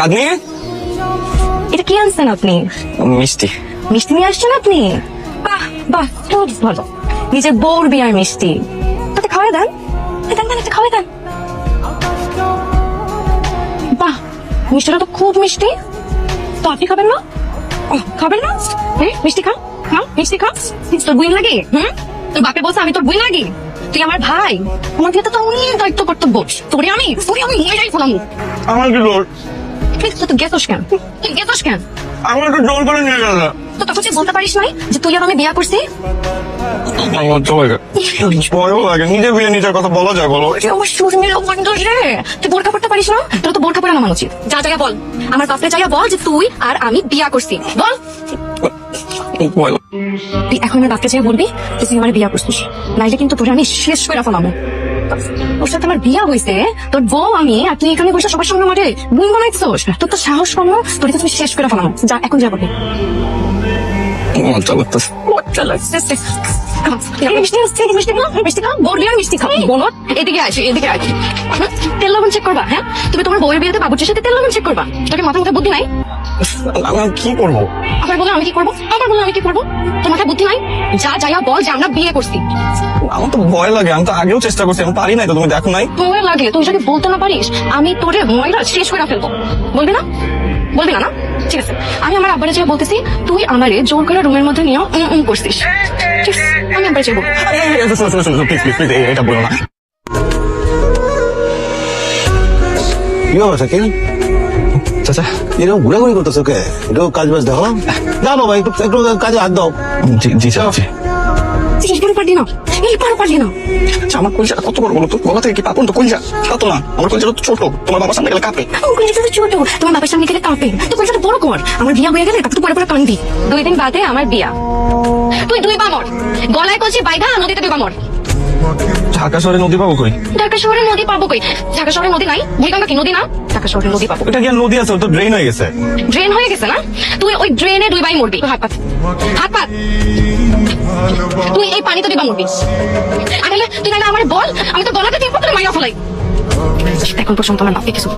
চাঁদনি, এটা কি আনছেন আপনি? মিষ্টি। মিষ্টি নিয়ে আসছেন আপনি? বাহ বাহ, খুব ভালো। নিজের বউর বিয়ার মিষ্টি, তাতে খাওয়াই দেন। দেন দেন, একটা খাওয়াই দেন। বাহ, মিষ্টিটা তো খুব মিষ্টি। তো আপনি খাবেন না? খাবেন না? মিষ্টি খা, খাও মিষ্টি খা। তোর বুইন লাগে? তোর বাপে বলছে আমি তোর বুইন লাগি? তুই আমার ভাই, আমার বিয়েতে তো অনেক দায়িত্ব কর্তব্য। তোরে আমি নিয়ে যাই ফোলাম। আমার কি জোর? তুই গেছোস কেন? তুই গেছোস কেন? আমার একটু জোর করে নিয়ে গেল। তো তখন তুই বলতে পারিস নাই যে তুই আর আমি বিয়া করছি? আমার চলে গেল। ভয়ও লাগে, নিজে বিয়ে নিজের কথা বলা যায় বলো? আমার শরীরের অবন্ধ রে, তুই বোরকা পড়তে পারিস না? তোর তো বোরকা পরে নামানো উচিত। যা জায়গা বল, আমার বাপরে জায়গা বল যে তুই আর আমি বিয়া করছি। বল তুই এখন আমার বাপরে জায়গা বলবি যে তুই আমার বিয়া করছিস, নাইলে কিন্তু তোরে আমি শেষ করে ফেলাম। তোর সাথে আমার বিয়া হয়েছে, তোর বউ আমি, আর তুই এখানে বসে সবার সামনে মাঠে বুন বানাইছিস। তোর তো সাহস কম না, তোর তুমি শেষ করে ফেলাম। যা এখন যা বলবি। মজা লাগতেছে। তেল লবণ চেক করবা? হ্যাঁ, তুমি তোমার বউয়ের বিয়েতে বাবুর্চির সাথে তেল লবণ চেক করবা? তোকে মাথা বুদ্ধি নাই? আমি কি করবো? আবার বলো আমি কি করবো? আবার বলো আমি কি করবো? তোর মাথায় বুদ্ধি নাই? যা যাইয়া বল যে আমরা বিয়ে করছি। আমার তো ভয় লাগে, আমি তো আগেও চেষ্টা করছি, আমি পারি নাই। তো তুমি দেখো নাই? ভয় লাগে? তুই যদি বলতে না পারিস আমি তোরে ময়লা শেষ করে ফেলবো। বলবি না? বলবি না? না ঠিক আছে, আমি আমার আব্বারে যেয়ে বলতেছি তুই আমারে জোর করে রুমের মধ্যে নিয়ে করছিস। ঠিক আছে, আমি আব্বারে যেয়ে বলবো। এটা বলো না। কি অবস্থা কেন চাচা, এরকম ঘুরাঘুরি করতেছো কে? একটু কাজ বাজ দেখো না বাবা, একটু একটু কাজে হাত দাও। জি চাচা। এইবারও পারলি না, এইবারও পারলি না। আচ্ছা, আমার কলজাটা কত বড় বলো তো? গলা থেকে কি পাপন তো কলজা? তা তো না, আমার কলজাটা তো ছোট, তোমার বাবার সামনে গেলে কাঁপে। কলজাটা ছোট, তোমার বাবার সামনে গেলে কাঁপে। তুই কলজাটা বড় কর, আমার বিয়া হয়ে গেলে তাকে তো পরে পরে কান্দি। 2 দিন বাদে আমার বিয়া, তুই 2 পা মর। গলায় কলছি বাইধা নদীতে 2 পা মর। ঢাকা শহরে নদী পাবো কই? ঢাকা শহরে নদী পাবো কই? ঢাকা শহরে নদী নাই? বুড়িগঙ্গা কি নদী না? ঢাকা শহরে নদী পাবো। এটা কি আর নদী আছে? ওটা ড্রেন হয়ে গেছে। ড্রেন হয়ে গেছে না? তুই ওই ড্রেনে 2 বাই মরবি। হাত পাত, হাত পাত। তুই এই পানিতে 2 বার মরবি। তুই নাইলে আমার বল, আমি তো গলাতে 3 পাত্রে মাইরা ফেলাই। এখন পর্যন্ত আমার নাপে কিছু